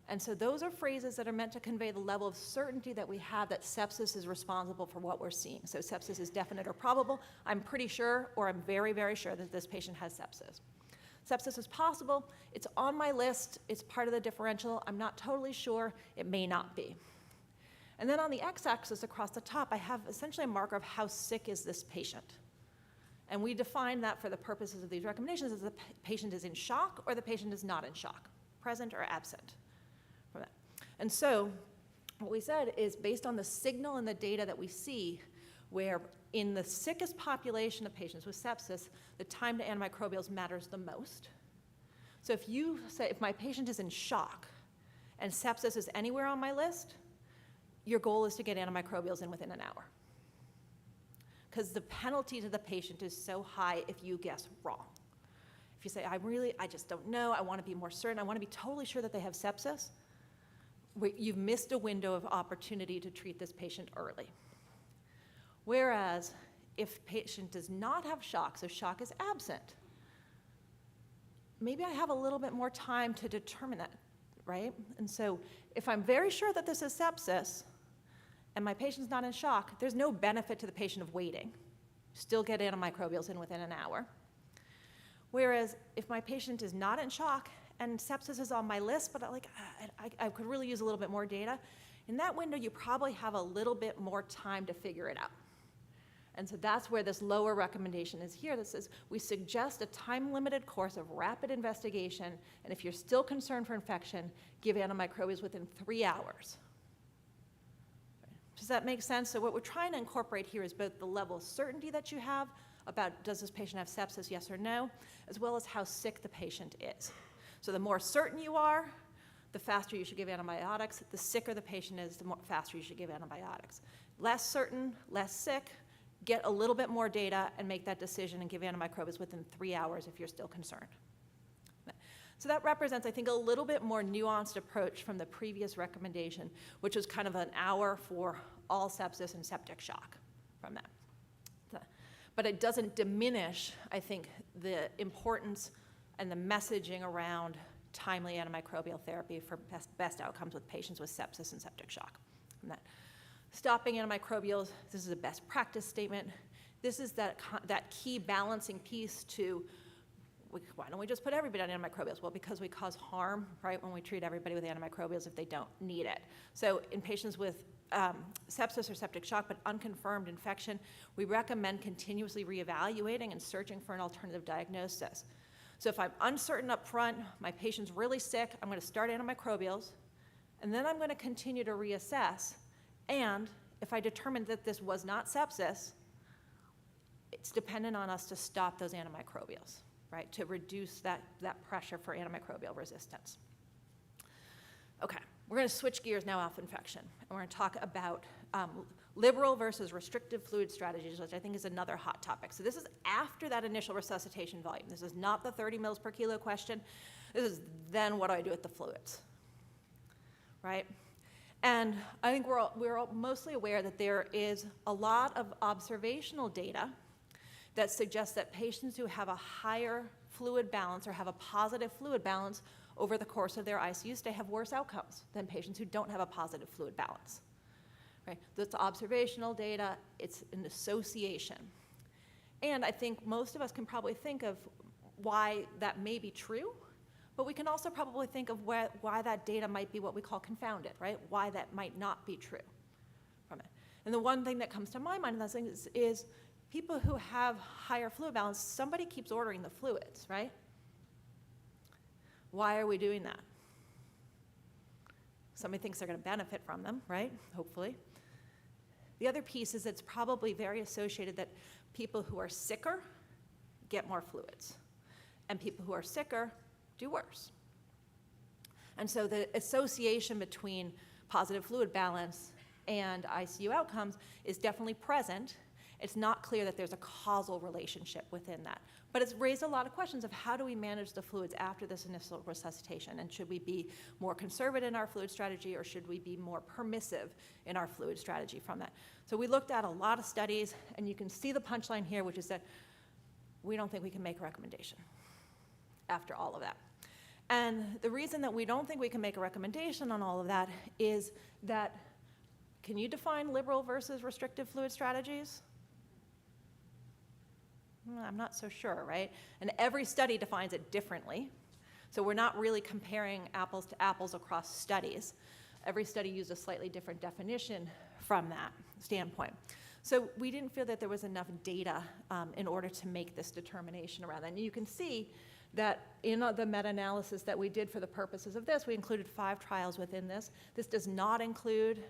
And so those are phrases that are meant to convey the level of certainty that we have that sepsis is responsible for what we're seeing. So sepsis is definite or probable. I'm pretty sure, or I'm very, very sure that this patient has sepsis. Sepsis is possible. It's on my list. It's part of the differential. I'm not totally sure. It may not be. And then on the x-axis across the top, I have essentially a marker of how sick is this patient. And we define that for the purposes of these recommendations as the patient is in shock or the patient is not in shock, present or absent from that. And so what we said is based on the signal and the data that we see, where in the sickest population of patients with sepsis, the time to antimicrobials matters the most. So if you say, if my patient is in shock and sepsis is anywhere on my list, your goal is to get antimicrobials in within an hour. Because the penalty to the patient is so high if you guess wrong. If you say, I just don't know, I want to be more certain, I want to be totally sure that they have sepsis, you've missed a window of opportunity to treat this patient early. Whereas if patient does not have shock, so shock is absent, maybe I have a little bit more time to determine that, right? And so if I'm very sure that this is sepsis and my patient's not in shock, there's no benefit to the patient of waiting. Still get antimicrobials in within an hour. Whereas if my patient is not in shock and sepsis is on my list, but I could really use a little bit more data, in that window you probably have a little bit more time to figure it out. And so that's where this lower recommendation is here that says we suggest a time-limited course of rapid investigation, and if you're still concerned for infection, give antimicrobials within 3 hours. Does that make sense? So what we're trying to incorporate here is both the level of certainty that you have about does this patient have sepsis, yes or no, as well as how sick the patient is. So the more certain you are, the faster you should give antibiotics. The sicker the patient is, the faster you should give antibiotics. Less certain, less sick, get a little bit more data and make that decision and give antimicrobials within 3 hours if you're still concerned. So that represents, I think, a little bit more nuanced approach from the previous recommendation, which was kind of an hour for all sepsis and septic shock from that. But it doesn't diminish, I think, the importance and the messaging around timely antimicrobial therapy for best outcomes with patients with sepsis and septic shock. And that stopping antimicrobials, this is a best practice statement. This is that key balancing piece to, why don't we just put everybody on antimicrobials? Well, because we cause harm, right, when we treat everybody with antimicrobials if they don't need it. So in patients with sepsis or septic shock but unconfirmed infection, we recommend continuously reevaluating and searching for an alternative diagnosis. So if I'm uncertain up front, my patient's really sick, I'm going to start antimicrobials, and then I'm going to continue to reassess. And if I determine that this was not sepsis, it's dependent on us to stop those antimicrobials, right, to reduce that pressure for antimicrobial resistance. Okay, we're going to switch gears now off infection, and we're going to talk about liberal versus restrictive fluid strategies, which I think is another hot topic. So this is after that initial resuscitation volume. This is not the 30 mils per kilo question. This is then what do I do with the fluids, right? And I think we're all mostly aware that there is a lot of observational data that suggests that patients who have a higher fluid balance or have a positive fluid balance over the course of their ICU stay have worse outcomes than patients who don't have a positive fluid balance. Right? That's observational data, it's an association. And I think most of us can probably think of why that may be true, but we can also probably think of why that data might be what we call confounded, right? Why that might not be true from it. And the one thing that comes to my mind in those things is people who have higher fluid balance, somebody keeps ordering the fluids, right? Why are we doing that? Somebody thinks they're going to benefit from them, right? Hopefully. The other piece is it's probably very associated that people who are sicker get more fluids, and people who are sicker do worse. And so the association between positive fluid balance and ICU outcomes is definitely present. It's not clear that there's a causal relationship within that. But it's raised a lot of questions of how do we manage the fluids after this initial resuscitation, and should we be more conservative in our fluid strategy, or should we be more permissive in our fluid strategy from that? So we looked at a lot of studies, and you can see the punchline here, which is that we don't think we can make a recommendation after all of that. And the reason that we don't think we can make a recommendation on all of that is that, can you define liberal versus restrictive fluid strategies? I'm not so sure, right? And every study defines it differently. So we're not really comparing apples to apples across studies. Every study used a slightly different definition from that standpoint. So we didn't feel that there was enough data in order to make this determination around that. And you can see that in the meta-analysis that we did for the purposes of this, we included 5 trials within this. This does not include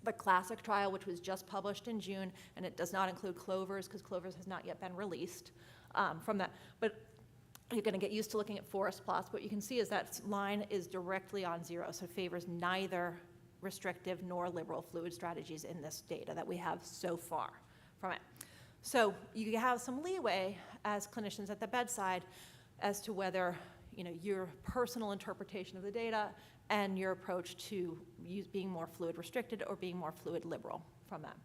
the classic trial, which was just published in June, and it does not include Clovers, because Clovers has not yet been released from that. But you're going to get used to looking at forest plots. What you can see is that line is directly on 0, so it favors neither restrictive nor liberal fluid strategies in this data that we have so far from it. So you have some leeway as clinicians at the bedside as to whether, you know, your personal interpretation of the data and your approach to being more fluid restricted or being more fluid liberal from that.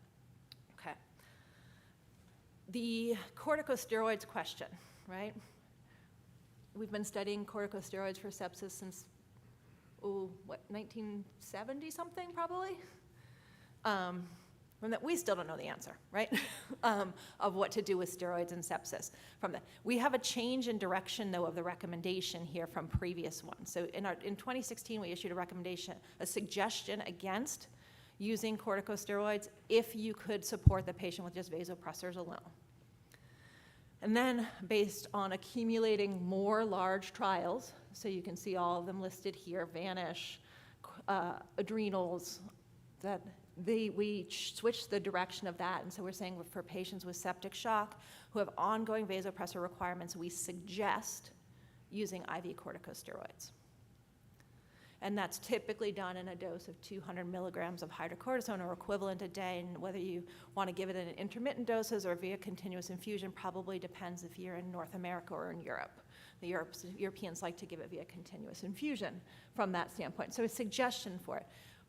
Okay. The corticosteroids question, right? We've been studying corticosteroids for sepsis since, 1970 something probably? From that, we still don't know the answer, right? Of what to do with steroids and sepsis from that. We have a change in direction, though, of the recommendation here from previous ones. So in 2016, we issued a recommendation, a suggestion against using corticosteroids if you could support the patient with just vasopressors alone. And then, based on accumulating more large trials, so you can see all of them listed here, Vanish, adrenals, that we switched the direction of that. And so we're saying for patients with septic shock who have ongoing vasopressor requirements, we suggest using IV corticosteroids. And that's typically done in a dose of 200 milligrams of hydrocortisone or equivalent a day. And whether you want to give it in intermittent doses or via continuous infusion probably depends if you're in North America or in Europe. The Europeans like to give it via continuous infusion from that standpoint. So a suggestion for it.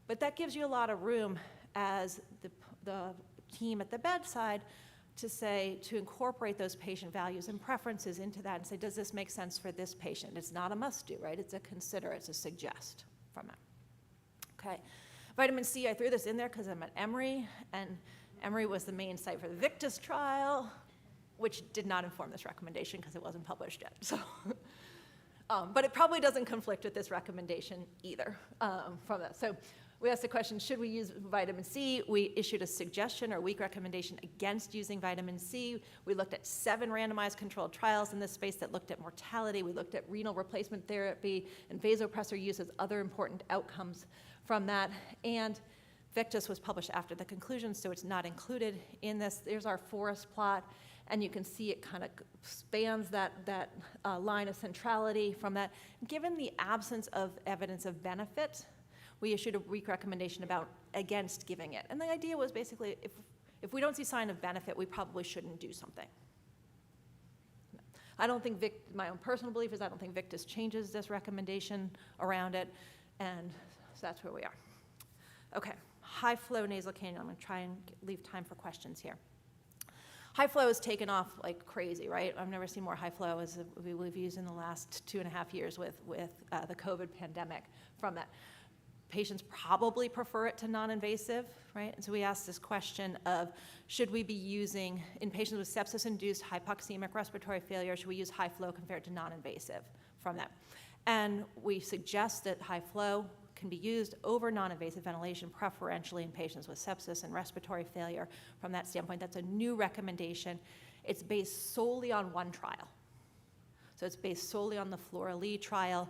But that gives you a lot of room as the team at the bedside to say, to incorporate those patient values and preferences into that and say, does this make sense for this patient? It's not a must do, right? It's a consider, it's a suggest from it. Okay. Vitamin C, I threw this in there because I'm at Emory, and Emory was the main site for the Victus trial, which did not inform this recommendation because it wasn't published yet. So, but it probably doesn't conflict with this recommendation either from that. So we asked the question, should we use vitamin C? We issued a suggestion or weak recommendation against using vitamin C. We looked at 7 randomized controlled trials in this space that looked at mortality. We looked at renal replacement therapy and vasopressor use as other important outcomes from that. And Victus was published after the conclusion, so it's not included in this. There's our forest plot, and you can see it kind of spans that line of centrality from that. Given the absence of evidence of benefit, we issued a weak recommendation against giving it. And the idea was basically, if we don't see sign of benefit, we probably shouldn't do something. I don't think, my own personal belief is I don't think Victus changes this recommendation around it, and so that's where we are. Okay, high flow nasal cannula. I'm gonna try and leave time for questions here. High flow is taken off like crazy, right? I've never seen more high flow as we've used in the last 2.5 years with the COVID pandemic from that. Patients probably prefer it to non-invasive, right? And so we asked this question of, should we be using, in patients with sepsis-induced hypoxemic respiratory failure, should we use high flow compared to non-invasive from that? And we suggest that high flow can be used over non-invasive ventilation, preferentially in patients with sepsis and respiratory failure. From that standpoint, that's a new recommendation. It's based solely on one trial. So it's based solely on the Flora-Lee trial.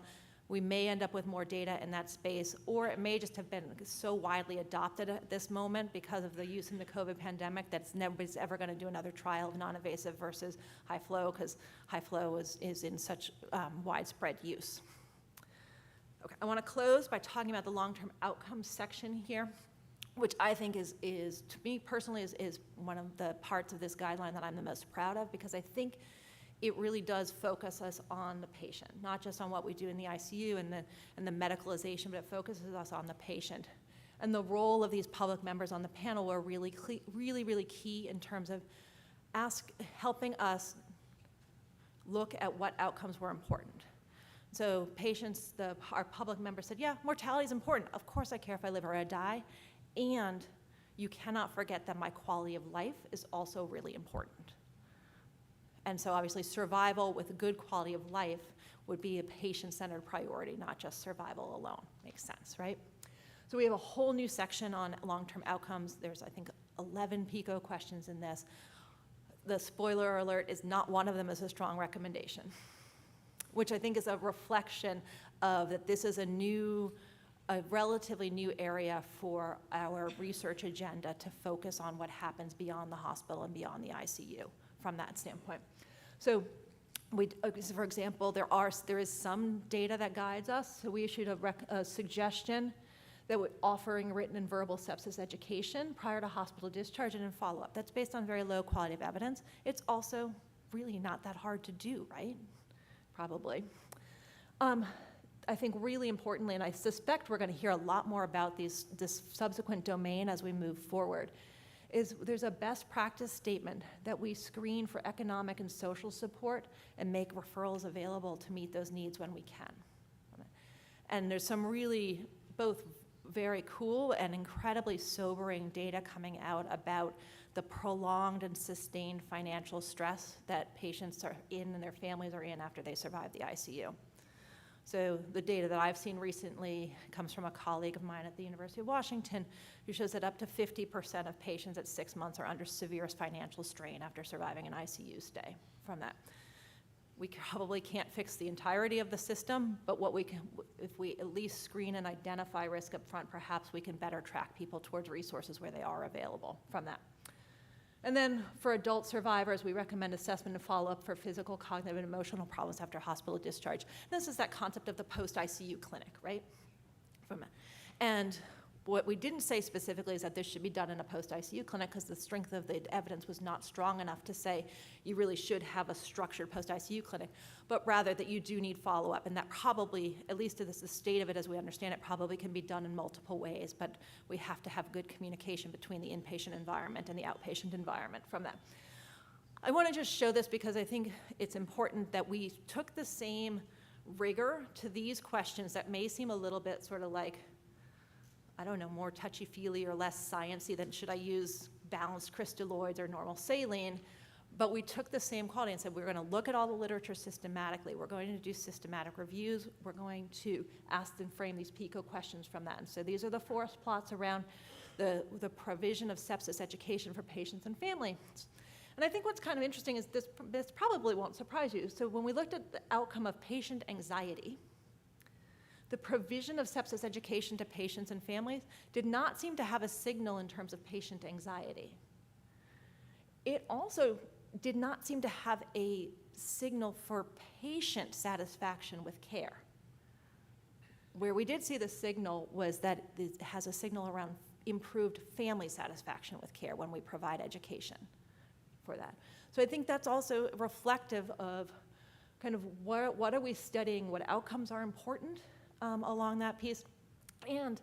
We may end up with more data in that space, or it may just have been so widely adopted at this moment because of the use in the COVID pandemic that nobody's ever going to do another trial of non-invasive versus high flow, because high flow is in such widespread use. Okay, I want to close by talking about the long-term outcomes section here, which I think is to me personally, is one of the parts of this guideline that I'm the most proud of, because I think it really does focus us on the patient, not just on what we do in the ICU and the medicalization, but it focuses us on the patient. And the role of these public members on the panel were really key in terms of helping us look at what outcomes were important. So patients, our public members said, yeah, mortality is important. Of course I care if I live or I die. And you cannot forget that my quality of life is also really important. And so obviously survival with a good quality of life would be a patient-centered priority, not just survival alone. Makes sense, right? So we have a whole new section on long-term outcomes. There's, I think, 11 PICO questions in this. The spoiler alert is not one of them is a strong recommendation, which I think is a reflection of that this is a relatively new area for our research agenda to focus on what happens beyond the hospital and beyond the ICU from that standpoint. So for example, there is some data that guides us. So we issued a suggestion that we're offering written and verbal sepsis education prior to hospital discharge and in follow-up. That's based on very low quality of evidence. It's also really not that hard to do, right? Probably. I think really importantly, and I suspect we're going to hear a lot more about this subsequent domain as we move forward, is there's a best practice statement that we screen for economic and social support and make referrals available to meet those needs when we can. And there's some really both very cool and incredibly sobering data coming out about the prolonged and sustained financial stress that patients are in and their families are in after they survive the ICU. So the data that I've seen recently comes from a colleague of mine at the University of Washington, who shows that up to 50% of patients at 6 months are under severe financial strain after surviving an ICU stay from that. We probably can't fix the entirety of the system, but what we can, if we at least screen and identify risk up front, perhaps we can better track people towards resources where they are available from that. And then for adult survivors, we recommend assessment and follow-up for physical, cognitive, and emotional problems after hospital discharge. This is that concept of the post-ICU clinic, right? And what we didn't say specifically is that this should be done in a post-ICU clinic because the strength of the evidence was not strong enough to say you really should have a structured post-ICU clinic, but rather that you do need follow-up, and that probably, at least to the state of it as we understand it, probably can be done in multiple ways, but we have to have good communication between the inpatient environment and the outpatient environment from that. I want to just show this because I think it's important that we took the same rigor to these questions that may seem a little bit sort of like, I don't know, more touchy-feely or less sciencey than should I use balanced crystalloids or normal saline, but we took the same quality and said we're going to look at all the literature systematically. We're going to do systematic reviews. We're going to ask and frame these PICO questions from that. And so these are the forest plots around the provision of sepsis education for patients and families. And I think what's kind of interesting is this probably won't surprise you. So when we looked at the outcome of patient anxiety, the provision of sepsis education to patients and families did not seem to have a signal in terms of patient anxiety. It also did not seem to have a signal for patient satisfaction with care. Where we did see the signal was that it has a signal around improved family satisfaction with care when we provide education for that. So I think that's also reflective of kind of what are we studying, what outcomes are important along that piece. And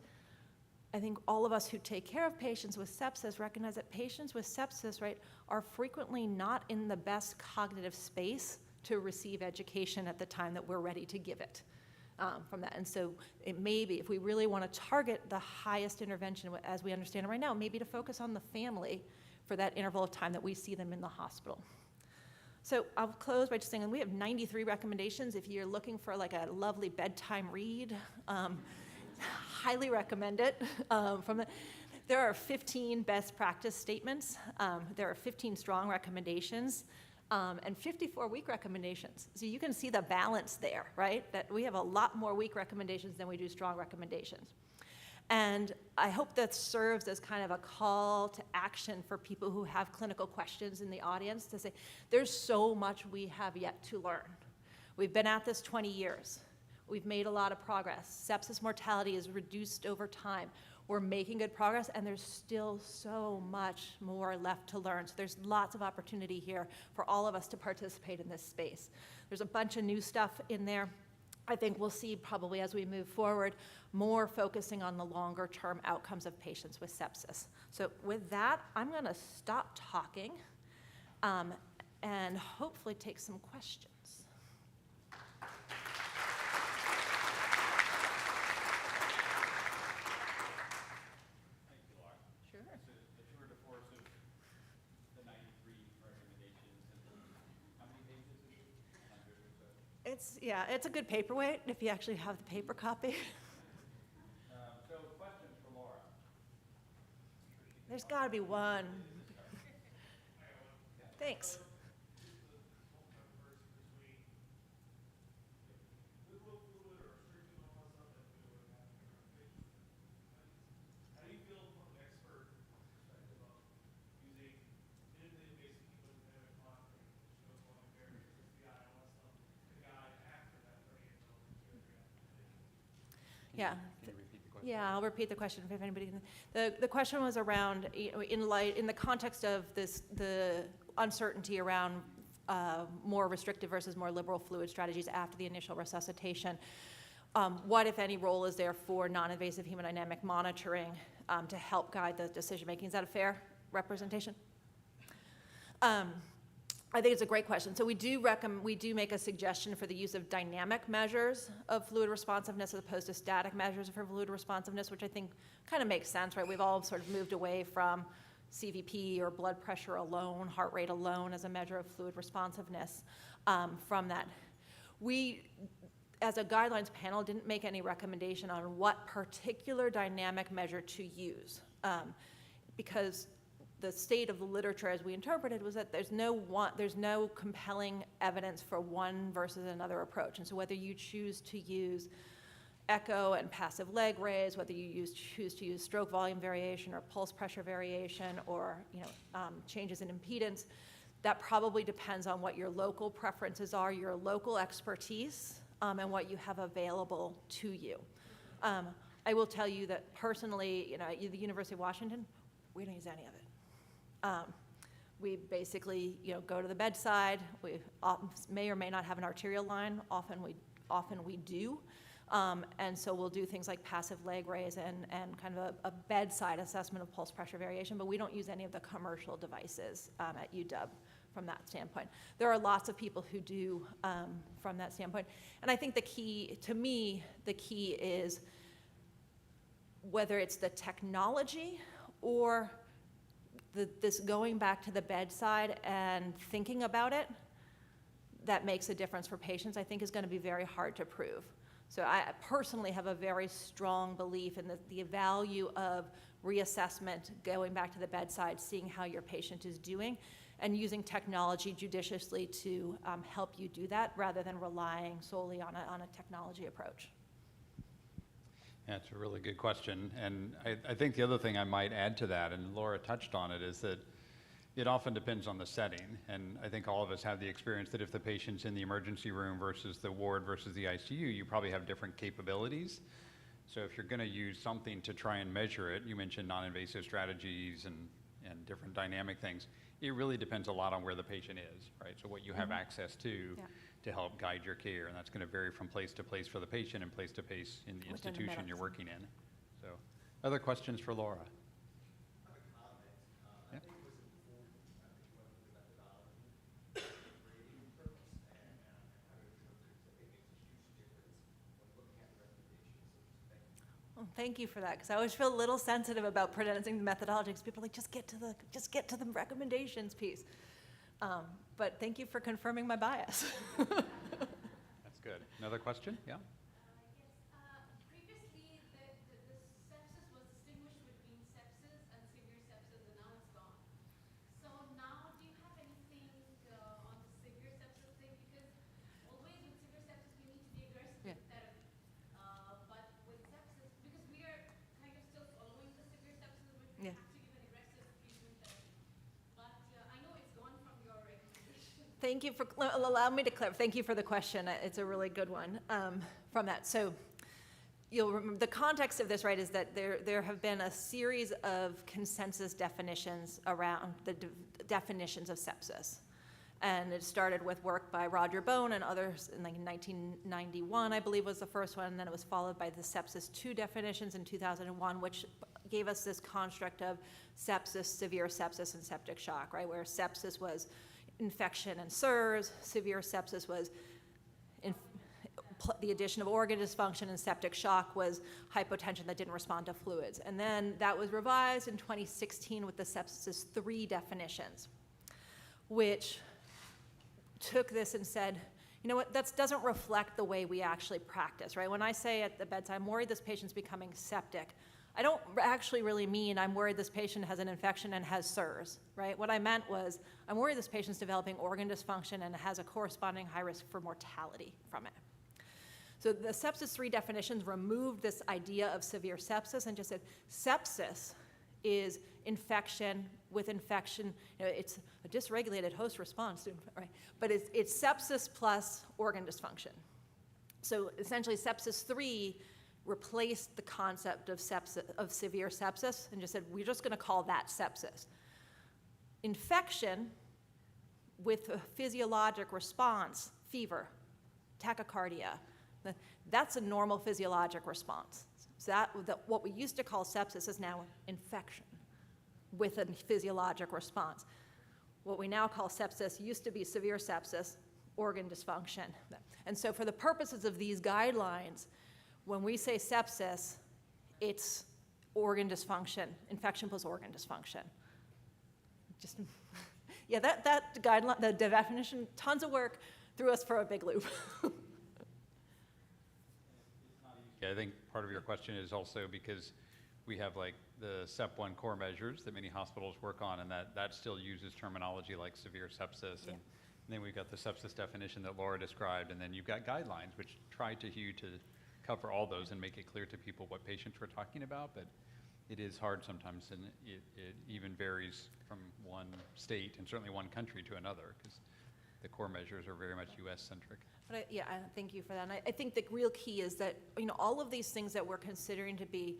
I think all of us who take care of patients with sepsis recognize that patients with sepsis, right, are frequently not in the best cognitive space to receive education at the time that we're ready to give it from that. And so it may be, if we really want to target the highest intervention as we understand it right now, maybe to focus on the family for that interval of time that we see them in the hospital. So I'll close by just saying we have 93 recommendations. If you're looking for like a lovely bedtime read, highly recommend it. There are 15 best practice statements. There are 15 strong recommendations and 54 weak recommendations. So you can see the balance there, right? That we have a lot more weak recommendations than we do strong recommendations. And I hope that serves as kind of a call to action for people who have clinical questions in the audience to say, there's so much we have yet to learn. We've been at this 20 years. We've made a lot of progress. Sepsis mortality is reduced over time. We're making good progress, and there's still so much more left to learn. So there's lots of opportunity here for all of us to participate in this space. There's a bunch of new stuff in there. I think we'll see probably as we move forward more focusing on the longer term outcomes of patients with sepsis. So with that, I'm going to stop talking and hopefully take some questions. Thank you, Laura. Sure. So the tour de force of the 93 recommendations, and how many pages is it? 100 or so? It's a good paperweight if you actually have the paper copy. So questions for Laura? There's got to be one. Thanks. Yeah. Can you repeat the question? Yeah, I'll repeat the question if anybody can. The question was around, in the context of the uncertainty around more restrictive versus more liberal fluid strategies after the initial resuscitation. What, if any, role is there for non-invasive hemodynamic monitoring to help guide the decision making? Is that a fair representation? I think it's a great question. So we do make a suggestion for the use of dynamic measures of fluid responsiveness as opposed to static measures for fluid responsiveness, which I think kind of makes sense, right? We've all sort of moved away from CVP or blood pressure alone, heart rate alone as a measure of fluid responsiveness from that. as a guidelines panel, didn't make any recommendation on what particular dynamic measure to use, because the state of the literature as we interpreted was that there's no compelling evidence for one versus another approach. And so whether you choose to use echo and passive leg raise, whether you choose to use stroke volume variation or pulse pressure variation, or changes in impedance, that probably depends on what your local preferences are, your local expertise, and what you have available to you. I will tell you that personally, at the University of Washington, we don't use any of it. We basically, go to the bedside. We may or may not have an arterial line. Often we do. And so we'll do things like passive leg raise and kind of a bedside assessment of pulse pressure variation, but we don't use any of the commercial devices at UW from that standpoint. There are lots of people who do from that standpoint. And I think the key is whether it's the technology or this going back to the bedside and thinking about it, that makes a difference for patients, I think is going to be very hard to prove. So I personally have a very strong belief in the value of reassessment, going back to the bedside, seeing how your patient is doing, and using technology judiciously to help you do that rather than relying solely on a technology approach. That's a really good question. And I think the other thing I might add to that, and Laura touched on it, is that it often depends on the setting. And I think all of us have the experience that if the patient's in the emergency room versus the ward versus the ICU, you probably have different capabilities. So if you're going to use something to try and measure it, you mentioned non-invasive strategies and different dynamic things, it really depends a lot on where the patient is, right? So what you have access to help guide your care, and that's going to vary from place to place for the patient and place to place in the institution you're working in. So, other questions for Laura? I have a comment. I think it was important that you went through the methodology, grading purpose, and how to interpret it. I think it makes a huge difference when looking at the recommendations. So thank you. Well, thank you for that, because I always feel a little sensitive about pronouncing the methodology, because people are like, just get to the recommendations piece. But thank you for confirming my bias. That's good. Another question? Yeah? Previously, the sepsis was distinguished between sepsis and severe sepsis, and now it's gone. So now, do you have anything on the severe sepsis thing? Because always with severe sepsis, we need to be aggressive with therapy. But with sepsis, because we are kind of still following the severe sepsis, but we have to give an aggressive treatment therapy. But I know it's gone from your recommendation. Thank you for, allow me to clarify. Thank you for the question. It's a really good one from that. So you'll remember, the context of this, right, is that there have been a series of consensus definitions around the definitions of sepsis. And it started with work by Roger Bone and others in 1991, I believe was the first one, and then it was followed by the sepsis 2 definitions in 2001, which gave us this construct of sepsis, severe sepsis, and septic shock, right, where sepsis was infection and SIRS, severe sepsis was the addition of organ dysfunction, and septic shock was hypotension that didn't respond to fluids. And then that was revised in 2016 with the sepsis 3 definitions, which took this and said, you know what, that doesn't reflect the way we actually practice, right? When I say at the bedside, I'm worried this patient's becoming septic, I don't actually really mean I'm worried this patient has an infection and has SIRS, right? What I meant was I'm worried this patient's developing organ dysfunction and has a corresponding high risk for mortality from it. So the sepsis 3 definitions removed this idea of severe sepsis and just said sepsis is infection with infection. It's a dysregulated host response, right? But it's sepsis plus organ dysfunction. So essentially sepsis 3 replaced the concept of sepsis, of severe sepsis, and just said, we're just going to call that sepsis. Infection with a physiologic response, fever, tachycardia, that's a normal physiologic response. So what we used to call sepsis is now infection with a physiologic response. What we now call sepsis used to be severe sepsis, organ dysfunction. And so for the purposes of these guidelines, when we say sepsis, it's organ dysfunction, infection plus organ dysfunction. Just, yeah, that guideline, the definition, tons of work, threw us for a big loop. Yeah, I think part of your question is also because we have like the SEP1 core measures that many hospitals work on, and that still uses terminology like severe sepsis. Yeah. And then we've got the sepsis definition that Laura described, and then you've got guidelines, which try to cover all those and make it clear to people what patients we're talking about, but it is hard sometimes, and it even varies from one state and certainly one country to another, because the core measures are very much US-centric. But I thank you for that. And I think the real key is that, all of these things that we're considering to be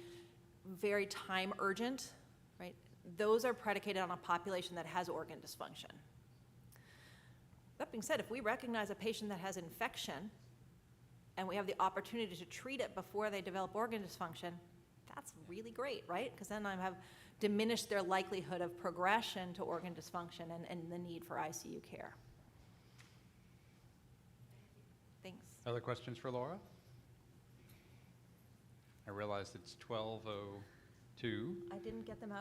very time urgent, right? Those are predicated on a population that has organ dysfunction. That being said, if we recognize a patient that has infection and we have the opportunity to treat it before they develop organ dysfunction, that's really great, right? Because then I have diminished their likelihood of progression to organ dysfunction and the need for ICU care. Thanks. Other questions for Laura? I realize it's 12:02. I didn't get them out